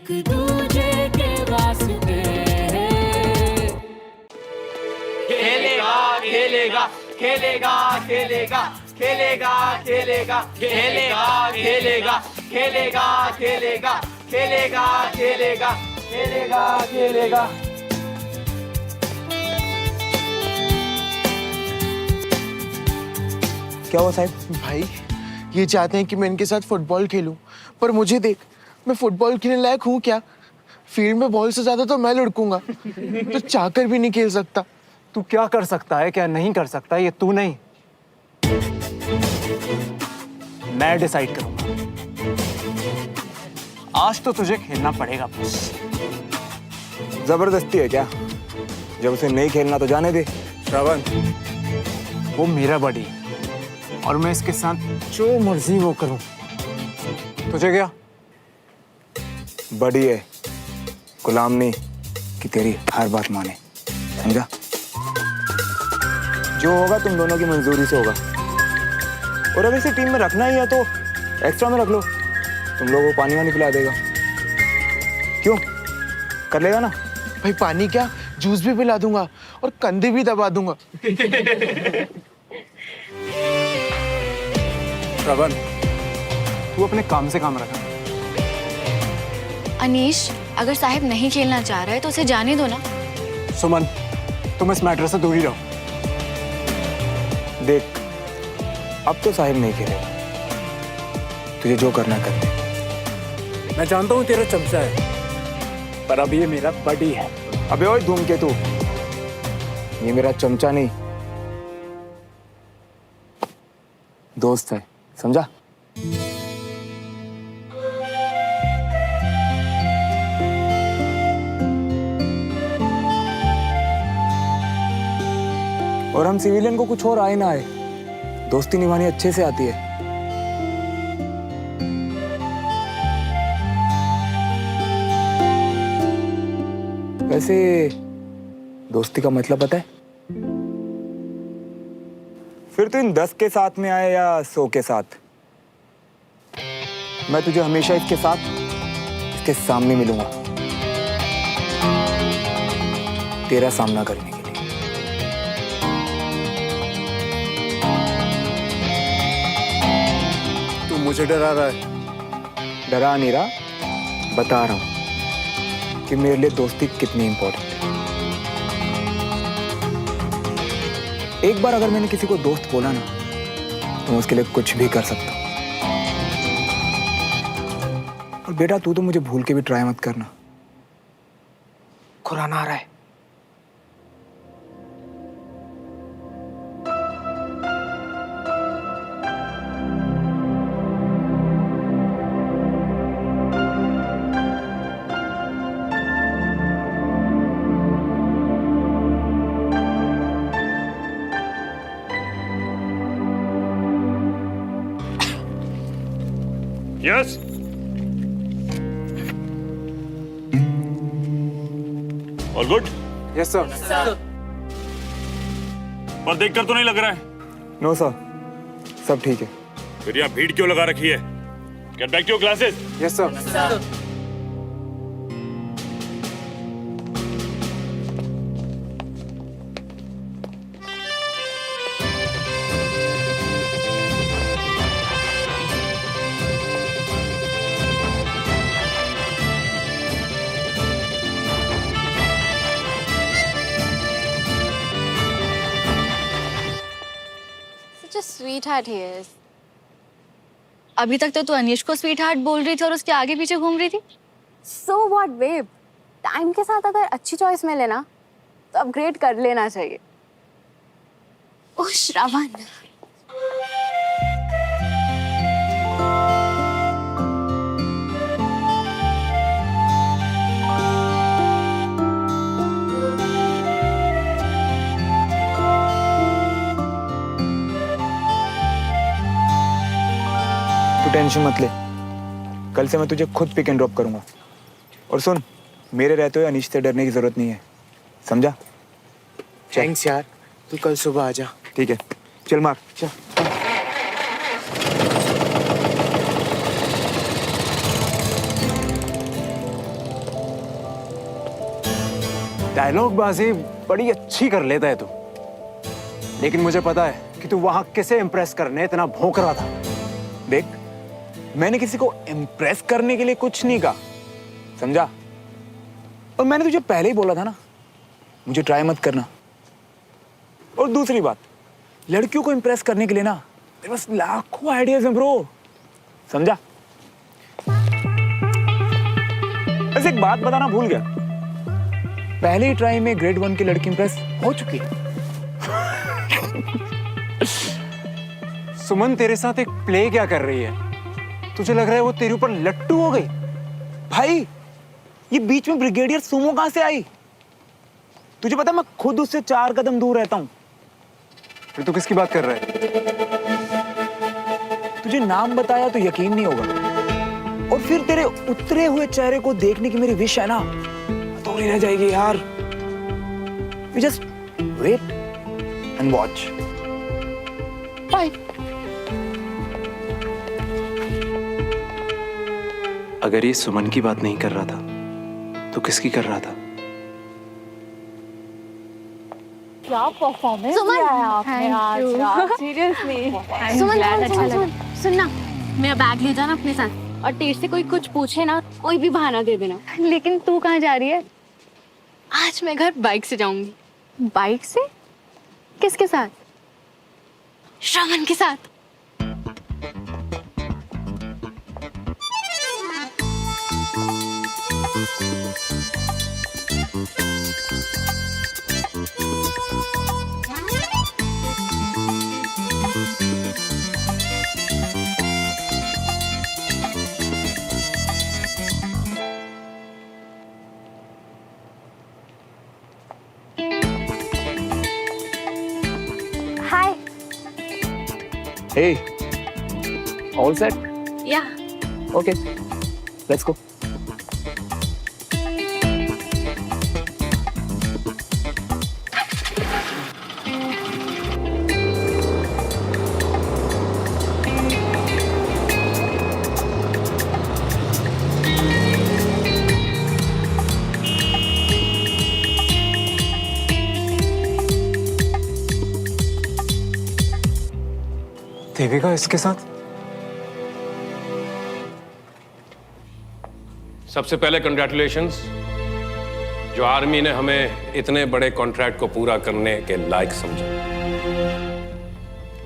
एक दूजे के वास्ते। खेलेगा खेलेगा खेलेगा खेलेगा खेलेगा खेलेगा खेलेगा खेलेगा खेलेगा खेलेगा खेलेगा खेलेगा खेलेगा खेलेगा। क्या हुआ साहब? भाई ये चाहते हैं कि मैं इनके साथ फुटबॉल खेलूं, पर मुझे देख, मैं फुटबॉल खेलने लायक हूँ क्या? फील्ड में बॉल से ज्यादा तो मैं लुढ़कूंगा, तो चाहकर भी नहीं खेल सकता। तू क्या कर सकता है क्या नहीं कर सकता ये तू नहीं, मैं डिसाइड करूंगा। आज तो तुझे खेलना पड़ेगा बस। जबरदस्ती है क्या? जब उसे नहीं खेलना तो जाने दे। श्रवण, वो मेरा बड़ी है और मैं इसके साथ जो मर्जी वो करूं। तुझे क्या? बड़ी है, गुलाम नहीं कि तेरी हर बात माने, समझा? जो होगा तुम दोनों की मंजूरी से होगा। और अगर इसे टीम में रखना ही है तो एक्स्ट्रा में रख लो, तुम लोगों को पानी वानी पिला देगा। क्यों, कर लेगा ना? भाई पानी क्या, जूस भी पिला दूंगा और कंधे भी दबा दूंगा। श्रवण, तू अपने काम से काम रखना। अनीश, अगर साहिब नहीं खेलना चाह रहा है तो उसे जाने दो ना। सुमन, तुम इस मैटर से दूर ही रहो। देख, अब तो साहिब नहीं खेलेगा, तुझे जो करना कर ले। मैं जानता हूँ तेरा चमचा है, पर अब ये मेरा बड़ी है। अबे ओए धूमकेतु, ये मेरा चमचा नहीं, दोस्त है, समझा? और हम सिविलियन को कुछ और आए ना आए, दोस्ती निभानी अच्छे से आती है। वैसे दोस्ती का मतलब पता है? फिर तो इन 10 के साथ में आए या 100 के साथ, मैं तुझे हमेशा इसके साथ, इसके सामने मिलूंगा, तेरा सामना करने के लिए। तू मुझे डरा रहा है? डरा नहीं रहा, बता रहा हूं कि मेरे लिए दोस्ती कितनी इंपॉर्टेंट है। एक बार अगर मैंने किसी को दोस्त बोला ना, तो मैं उसके लिए कुछ भी कर सकता हूं। और बेटा तू तो मुझे भूल के भी ट्राई मत करना। कुरान आ रहा है। Yes, all good. Yes sir. पर देखकर तो नहीं लग रहा है। नो सर, सब ठीक है। फिर यहाँ भीड़ क्यों लगा रखी है? Get back to your classes. Yes sir. Sweetheart ही है। अभी तक तो तू अनीश को स्वीट हार्ट बोल रही थी और उसके आगे पीछे घूम रही थी। So what, babe? टाइम के साथ अगर अच्छी चॉइस मिले ना तो अपग्रेड कर लेना चाहिए। ओह श्रवण, टेंशन मत ले, कल से मैं तुझे खुद पिक एंड ड्रॉप करूंगा। और सुन, मेरे रहते हुए अनीश से डरने की जरूरत नहीं है, समझा? थैंक्स यार, तू कल सुबह आ जा। ठीक है, चल मार। चल। डायलॉग बाजी बड़ी अच्छी कर लेता है तू, लेकिन मुझे पता है कि तू वहां किसे इम्प्रेस करने इतना भौंक रहा था। देख, मैंने किसी को इम्प्रेस करने के लिए कुछ नहीं कहा, समझा? और मैंने तुझे पहले ही बोला था ना, मुझे ट्राई मत करना। और दूसरी बात, लड़कियों को इम्प्रेस करने के लिए ना मेरे पास लाखों आइडियाज हैं ब्रो, समझा? बस एक बात बताना भूल गया, पहली ट्राई में ग्रेड 1 की लड़की इम्प्रेस हो चुकी है। सुमन तेरे साथ एक प्ले क्या कर रही है? तुझे लग रहा है वो तेरे ऊपर लट्टू हो गई? भाई, ये बीच में ब्रिगेडियर सुमो कहां से आई? तुझे पता है मैं खुद उससे 4 कदम दूर रहता हूं। फिर तू किसकी बात कर रहा है? तुझे नाम बताया तो यकीन नहीं होगा, और फिर तेरे उतरे हुए चेहरे को देखने की मेरी विश है ना, तो नहीं रह जाएगी यार। You just wait and watch. Bye. अगर ये सुमन की बात नहीं कर रहा था तो किसकी कर रहा था? क्या परफॉर्मेंस दिया है आपने आज यार, सीरियसली। सुमन, सुनना, मेरा बैग ले जाना अपने साथ, और तेरे से कोई कुछ पूछे ना, कोई भी बहाना दे देना। लेकिन तू कहाँ जा रही है? आज मैं घर बाइक से जाऊंगी। बाइक से? किसके साथ? श्रवण के साथ। हाय। Hey, all set? या Okay, let's go. देविका इसके साथ? सबसे पहले कंग्रेचुलेशंस, जो आर्मी ने हमें इतने बड़े कॉन्ट्रैक्ट को पूरा करने के लायक समझा।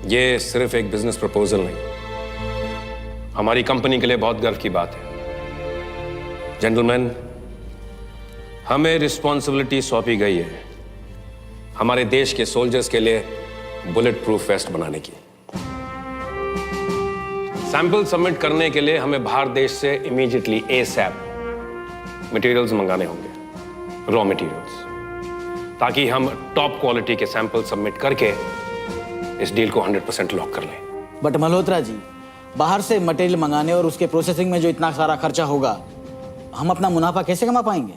ये सिर्फ एक बिजनेस प्रपोजल नहीं, हमारी कंपनी के लिए बहुत गर्व की बात है। जेंटलमैन, हमें रिस्पॉन्सिबिलिटी सौंपी गई है हमारे देश के सोल्जर्स के लिए बुलेट प्रूफ वेस्ट बनाने की। सैंपल सबमिट करने के लिए हमें बाहर देश से इमीडिएटली ASAP मटेरियल्स मंगाने होंगे, रॉ मटेरियल्स, ताकि हम टॉप क्वालिटी के सैंपल सबमिट करके इस डील को 100% लॉक कर लें। बट मल्होत्रा जी, बाहर से मटेरियल मंगाने और उसके प्रोसेसिंग में जो इतना सारा खर्चा होगा, हम अपना मुनाफा कैसे कमा पाएंगे?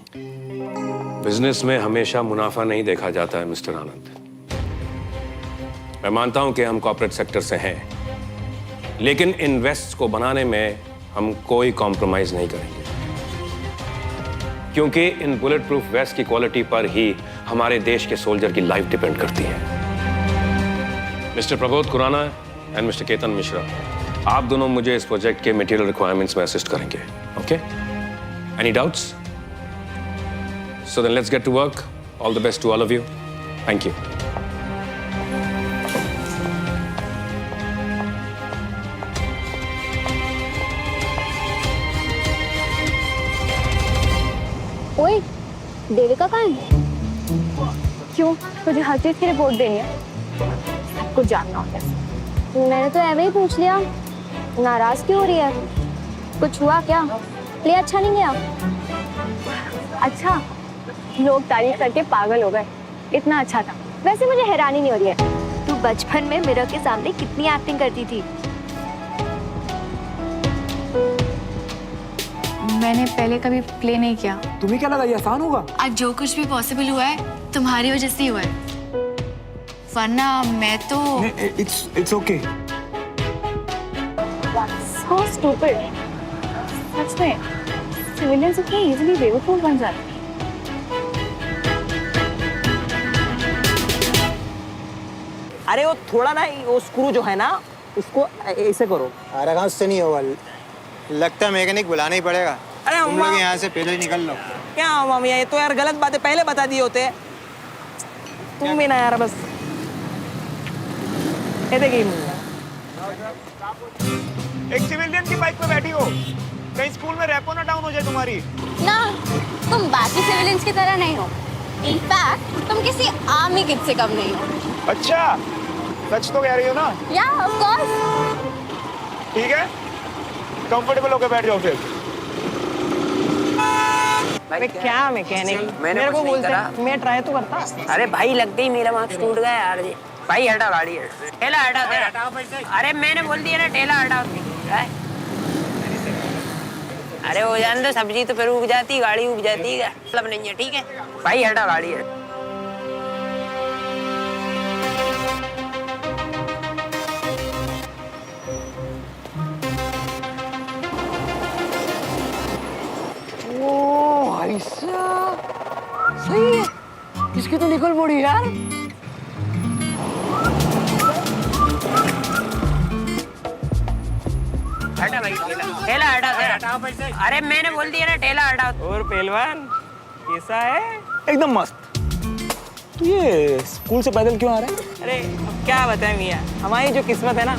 बिजनेस में हमेशा मुनाफा नहीं देखा जाता है मिस्टर आनंद। मैं मानता हूं कि हम कॉर्पोरेट सेक्टर से हैं, लेकिन इन्वेस्ट को बनाने में हम कोई कॉम्प्रोमाइज नहीं करेंगे, क्योंकि इन बुलेट प्रूफ वेस्ट की क्वालिटी पर ही हमारे देश के सोल्जर की लाइफ डिपेंड करती है। Mister Prabodh Khurana and mister Ketan Mishra, आप दोनों मुझे इस प्रोजेक्ट के मटेरियल रिक्वायरमेंट्स में असिस्ट करेंगे। Okay? Any doubts? So then let's get to work. All the best to all of you. Thank you. ओए, देविका कहाँ है? क्यों? तुझे हर चीज की रिपोर्ट देनी है? सब कुछ जानना होता है। मैंने तो ऐसे ही पूछ लिया। नाराज क्यों हो रही है? कुछ हुआ क्या? प्ले अच्छा नहीं गया? अच्छा, लोग तारीफ करके पागल हो गए, इतना अच्छा था। वैसे मुझे हैरानी नहीं हो रही है, तू बचपन में मिरर के सामने कितनी एक्टिंग करती थी। मैंने पहले कभी प्ले नहीं किया। तुम्हें क्या लगा ये आसान होगा? आज जो कुछ भी पॉसिबल हुआ है तुम्हारी वजह से ही हुआ है, वरना मैं तो It's okay. So stupid. सच में सिविलियंस इतने इजीली बेवकूफ बन जाते हैं। अरे वो थोड़ा ना वो स्क्रू जो है ना उसको ऐसे करो। अरे कहाँ उससे नहीं होगा, लगता है मैकेनिक बुलाना ही पड़ेगा। अरे तुम लोग यहाँ से पहले ही निकल लो। क्या मामी ये तो यार गलत बात है, पहले बता दिए होते। तुम भी ना यार बस ये देखिए। एक सिविलियन की बाइक पे बैठी हो, कहीं स्कूल में रैपो ना डाउन हो जाए तुम्हारी। ना तुम बाकी सिविलियंस की तरह नहीं हो, इनफैक्ट तुम किसी आर्मी किड से कम नहीं हो। अच्छा, सच तो कह रही हो ना? या ऑफ कोर्स। ठीक है, कंफर्टेबल होकर बैठ जाओ फिर। अरे क्या मैकेनिक, मेरे को बोलते मैं ट्राई तो करता। अरे भाई लग गई, मेरा मार्क्स टूट गया यार जी। भाई हटा गाड़ी, ठेला हटा दे। अरे मैंने बोल दिया ना ठेला हटा। अरे हो जाने दो, सब्जी तो फिर उग जाती, गाड़ी उग जाती है, मतलब नहीं है। ठीक है भाई हटा गाड़ी है। ओ भाई साहब सही है, किसकी तो निकल पड़ी यार। हटा भाई ठेला हटा दे। अरे मैंने बोल दिया ना ठेला हटा। और पहलवान कैसा है? एकदम मस्त। ये स्कूल से पैदल क्यों आ रहा है? अरे अब क्या बताएं मियाँ, हमारी जो किस्मत है ना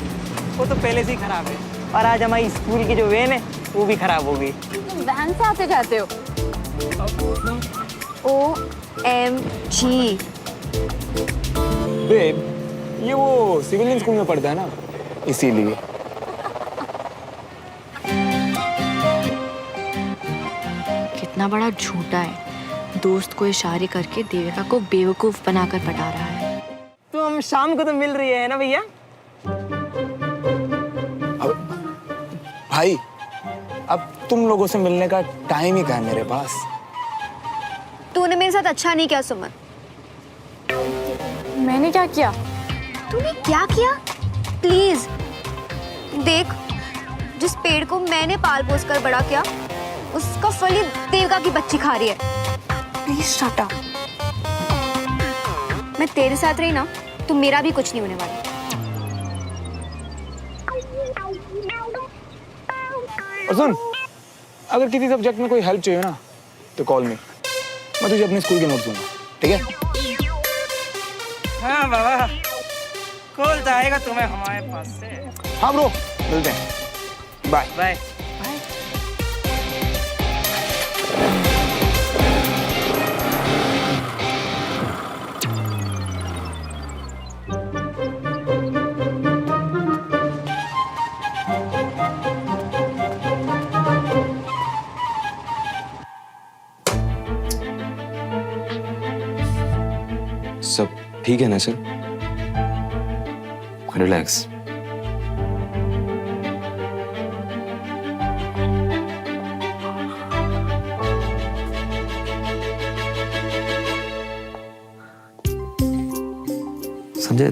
वो तो पहले से ही खराब है, और आज हमारी स्कूल की जो वैन है वो भी खराब हो गई। तुम वैन से आते जाते हो? OMG। बेब, ये वो सिविलियन स्कूल में पढ़ता है ना, इसीलिए। कितना बड़ा झूठा है, दोस्त को इशारे करके देविका को बेवकूफ बनाकर पटा रहा है। तो हम शाम को तो मिल रही है ना भैया? भाई, अब तुम लोगों से मिलने का टाइम ही कहाँ है मेरे पास। तूने मेरे साथ अच्छा नहीं किया सुमन। मैंने क्या किया? तूने क्या किया? प्लीज देख, जिस पेड़ को मैंने पाल पोस कर बड़ा किया उसका फल ही देविका की बच्ची खा रही है। Please shut up. मैं तेरे साथ रही ना तो मेरा भी कुछ नहीं होने वाला। और सुन, अगर किसी सब्जेक्ट में कोई हेल्प चाहिए ना तो कॉल मी, मैं तुझे अपने स्कूल के नोट्स दूंगा, ठीक है? हाँ बाबा, कॉल तो आएगा तुम्हें हमारे पास से। हाँ ब्रो, मिलते हैं, बाय बाय। सब ठीक है ना सर? रिलैक्स। संजय,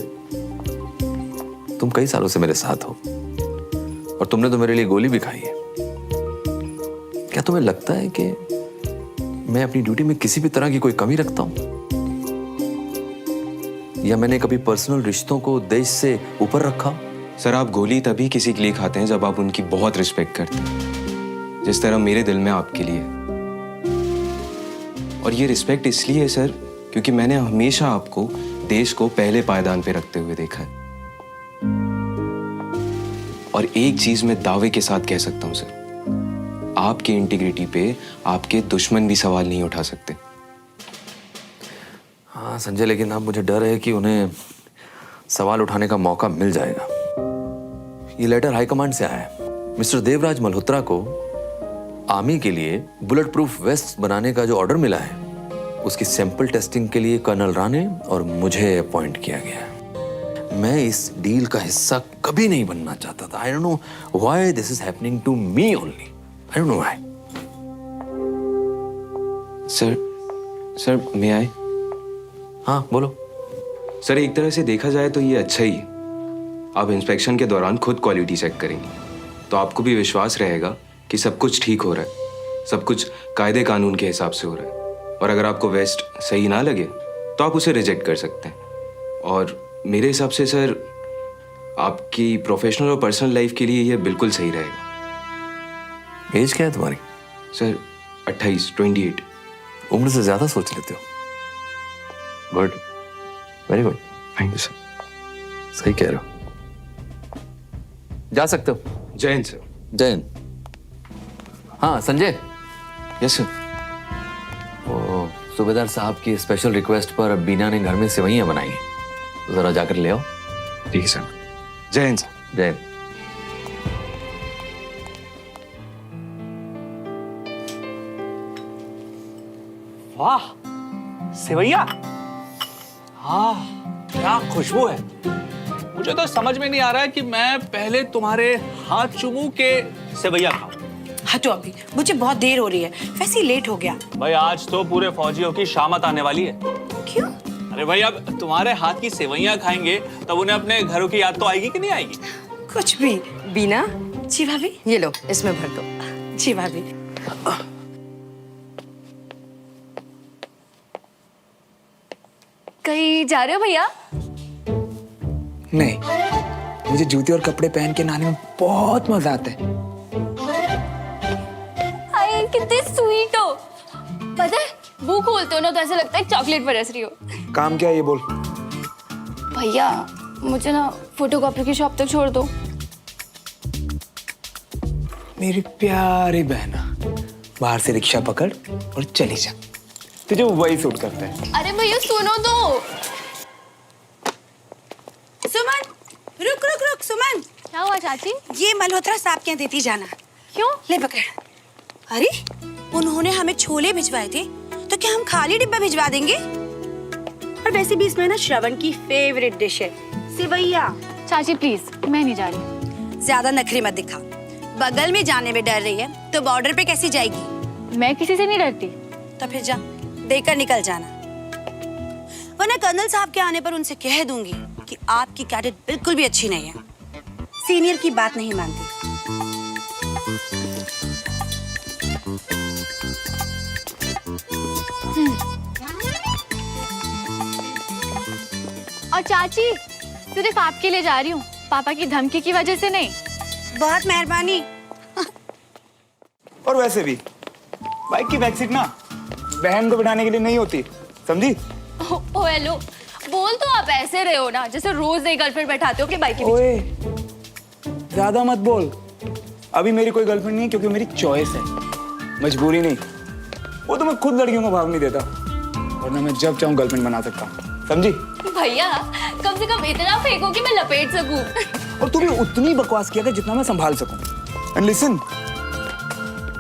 तुम कई सालों से मेरे साथ हो और तुमने तो मेरे लिए गोली भी खाई है। क्या तुम्हें लगता है कि मैं अपनी ड्यूटी में किसी भी तरह की कोई कमी रखता हूं? या मैंने कभी पर्सनल रिश्तों को देश से ऊपर रखा? सर, आप गोली तभी किसी के लिए खाते हैं जब आप उनकी बहुत रिस्पेक्ट करते हैं, जिस तरह मेरे दिल में आपके लिए। और ये रिस्पेक्ट इसलिए है सर क्योंकि मैंने हमेशा आपको देश को पहले पायदान पे रखते हुए देखा है। और एक चीज मैं दावे के साथ कह सकता हूं सर, आपकी इंटीग्रिटी पे आपके दुश्मन भी सवाल नहीं उठा सकते। हाँ संजय, लेकिन अब मुझे डर है कि उन्हें सवाल उठाने का मौका मिल जाएगा। ये लेटर हाईकमांड से आया है। मिस्टर देवराज मल्होत्रा को आर्मी के लिए बुलेट प्रूफ वेस्ट बनाने का जो ऑर्डर मिला है उसकी सैंपल टेस्टिंग के लिए कर्नल राणे और मुझे अपॉइंट किया गया है। मैं इस डील का हिस्सा कभी नहीं बनना चाहता था। I don't know why this is happening to me only. I don't know why. Sir may I? हाँ बोलो। सर, एक तरह से देखा जाए तो ये अच्छा ही है। आप इंस्पेक्शन के दौरान खुद क्वालिटी चेक करेंगे तो आपको भी विश्वास रहेगा कि सब कुछ ठीक हो रहा है, सब कुछ कायदे कानून के हिसाब से हो रहा है। और अगर आपको वेस्ट सही ना लगे तो आप उसे रिजेक्ट कर सकते हैं। और मेरे हिसाब से सर आपकी प्रोफेशनल और पर्सनल लाइफ के लिए ये बिल्कुल सही रहेगा। एज क्या है तुम्हारी? सर 28 उम्र से ज्यादा सोच लेते हो। Good, very good. Thank you sir. सही कह रहे हो। जा सकते हो। जय हिंद सर। जय हिंद। हाँ संजय, यस सर। वो सूबेदार साहब की स्पेशल रिक्वेस्ट पर बीना ने घर में सेवइयां बनाई हैं, तो जरा जाकर ले आओ। ठीक है सर। जय हिंद सर। जय हिंद। वाह, सेवैया। हाँ, क्या खुशबू है। मुझे तो समझ में नहीं आ रहा है कि मैं पहले तुम्हारे हाथ चूमूं के सेवैया खाऊं। हटो अभी, मुझे बहुत देर हो रही है, वैसे ही लेट हो गया। भाई आज तो पूरे फौजियों की शामत आने वाली है। क्यों? अरे भाई अब तुम्हारे हाथ की सेवैयां खाएंगे तब उन्हें अपने घरों की याद तो आएगी कि नहीं आएगी? कुछ भी। बीना, जी भाभी, ये लो, इसमें भर दो। जी भाभी। कहीं जा रहे हो भैया? नहीं, मुझे जूते और कपड़े पहन के नहाने में बहुत मजा आता है। हाय कितने स्वीट हो। पता है मुंह खोलते हो ना तो ऐसा लगता है चॉकलेट बरस रही हो। काम क्या है ये बोल। भैया मुझे ना फोटोकॉपी की शॉप तक छोड़ दो। मेरी प्यारी बहना, बाहर से रिक्शा पकड़ और चली जा, तुझे वही सूट करता है। अरे भैया सुनो तो। सुमन, रुक रुक रुक सुमन। क्या हुआ चाची? ये मल्होत्रा साहब के यहाँ देती जाना। क्यों? ले पकड़। अरे उन्होंने हमें छोले भिजवाए थे, तो क्या हम खाली डिब्बा भिजवा देंगे? और वैसे भी इसमें ना श्रवण की फेवरेट डिश है, सेवैया। चाची प्लीज, मैं नहीं जा रही। ज्यादा नखरे मत दिखा। बगल में जाने में डर रही है तो बॉर्डर पे कैसी जाएगी? मैं किसी से नहीं डरती। तो फिर जा, देकर निकल जाना, वरना कर्नल साहब के आने पर उनसे कह दूंगी कि आपकी कैडेट बिल्कुल भी अच्छी नहीं है, सीनियर की बात नहीं मानती। और चाची सिर्फ आपके लिए जा रही हूँ, पापा की धमकी की वजह से नहीं। बहुत मेहरबानी। और वैसे भी बाइक की बैक सीट ना बहन को बिठाने के लिए नहीं होती, समझी? ओ हेलो, बोल तो आप ऐसे रहे हो ना जैसे रोज नई गर्लफ्रेंड बैठाते हो कि बाइक के पीछे। ओए ज्यादा मत बोल। अभी मेरी कोई गर्लफ्रेंड नहीं है क्योंकि मेरी चॉइस है, मजबूरी नहीं। वो तो मैं खुद लड़कियों को भाग नहीं देता, वरना मैं जब चाहूँ गर्लफ्रेंड बना सकता हूँ, समझी? भैया कम से कम इतना फेंको कि मैं लपेट सकूं। और तू भी उतनी बकवास किया कर जितना मैं संभाल सकूं। एंड लिसन,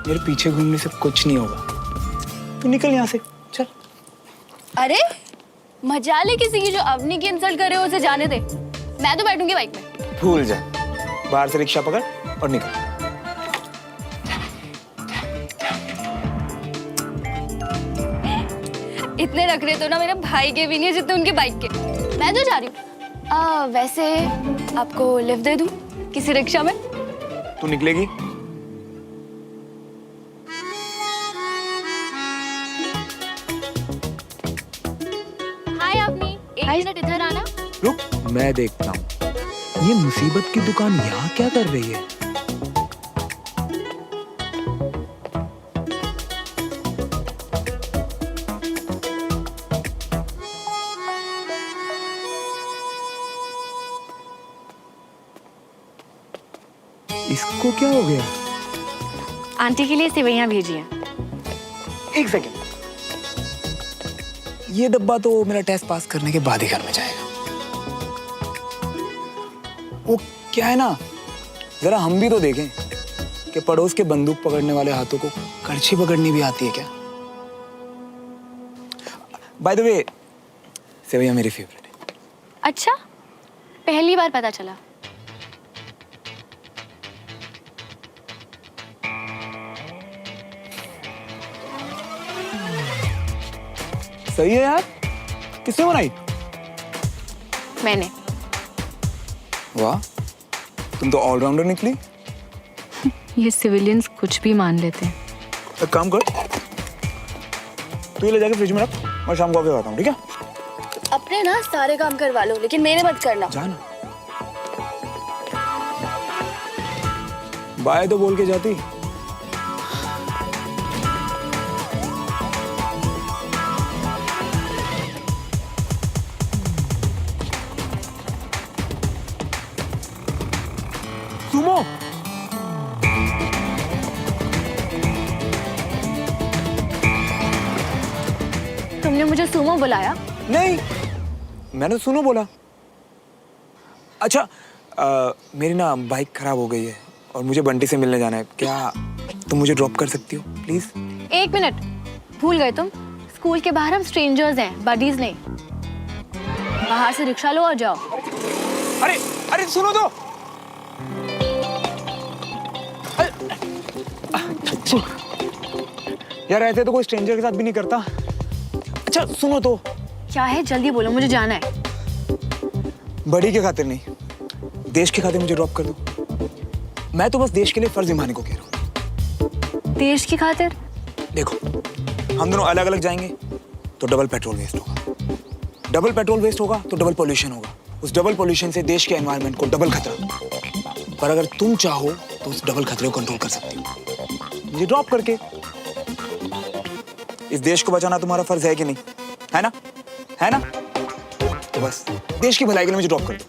मेरे पीछे घूमने से कुछ नहीं होगा, तू निकल यहाँ से, चल। अरे मजा ले किसी की, जो अवनी की इंसल्ट करे उसे जाने दे। मैं तो बैठूंगी बाइक में। भूल जा, बाहर से रिक्शा पकड़ और निकल। इतने रख रहे तो ना मेरे भाई के भी नहीं जितने उनके बाइक के। मैं तो जा रही हूँ। वैसे आपको लिफ्ट दे दूं किसी रिक्शा में? तू निकलेगी? हाय अवनी, एक मिनट इधर आना। रुक, मैं देखता हूँ ये मुसीबत की दुकान यहाँ क्या कर रही है। इसको क्या हो गया? आंटी के लिए सेवइयां भेजी हैं। एक सेकेंड, ये डब्बा तो मेरा टेस्ट पास करने के बाद ही घर में जाएगा। वो क्या है ना, जरा हम भी तो देखें कि पड़ोस के बंदूक पकड़ने वाले हाथों को करछी पकड़नी भी आती है क्या। बाय द वे, सेवइयां मेरी फेवरेट है। अच्छा, पहली बार पता चला। सही है यार, किसने बनाई? मैंने। वाह, तुम तो ऑलराउंडर निकली। ये सिविलियंस कुछ भी मान लेते हैं। एक काम कर, तू ये ले जाके फ्रिज में रख, मैं शाम को आके खाता हूँ, ठीक है? अब अपने ना सारे काम करवा लो, लेकिन मेरे मत करना। जाना बाय तो बोल के जाती। सुमो, तुमने मुझे सुमो बुलाया? नहीं, मैंने तो सुनो बोला। अच्छा मेरी ना बाइक खराब हो गई है और मुझे बंटी से मिलने जाना है। क्या तुम मुझे ड्रॉप कर सकती हो प्लीज? 1 मिनट, भूल गए तुम? स्कूल के बाहर हम स्ट्रेंजर्स हैं, बडीज नहीं। बाहर से रिक्शा लो और जाओ। अरे अरे सुनो तो। यार ऐसे तो कोई स्ट्रेंजर के साथ भी नहीं करता। अच्छा सुनो तो। क्या है, जल्दी बोलो, मुझे जाना है। बड़ी के खातिर नहीं, देश के खातिर मुझे ड्रॉप कर दो। मैं तो बस देश के लिए फर्ज निभाने को कह रहा हूँ। देश की खातिर? देखो, हम दोनों अलग अलग जाएंगे तो डबल पेट्रोल वेस्ट होगा, डबल पेट्रोल वेस्ट होगा तो डबल पोल्यूशन होगा। उस डबल पोल्यूशन से देश के एनवायरनमेंट को डबल खतरा। पर अगर तुम चाहो तो उस डबल खतरे को कंट्रोल कर सकती हो मुझे ड्रॉप करके। इस देश को बचाना तुम्हारा फर्ज है कि नहीं? है ना? है ना? तो बस देश की भलाई के लिए मुझे ड्रॉप कर दो।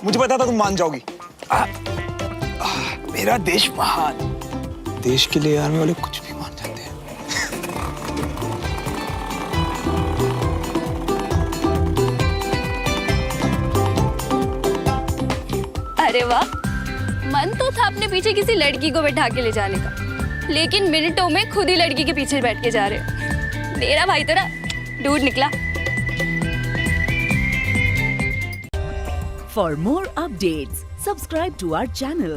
मुझे पता था तुम मान जाओगी। मेरा देश महान। देश के लिए आर्मी वाले कुछ भी मान जाते हैं। अरे वाह, मन तो था अपने पीछे किसी लड़की को बैठा के ले जाने का, लेकिन मिनटों में खुद ही लड़की के पीछे बैठ के जा रहे हो। मेरा भाई तो ना डूड निकला। For more updates, subscribe to our channel,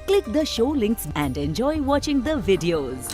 click the show links and enjoy watching the videos.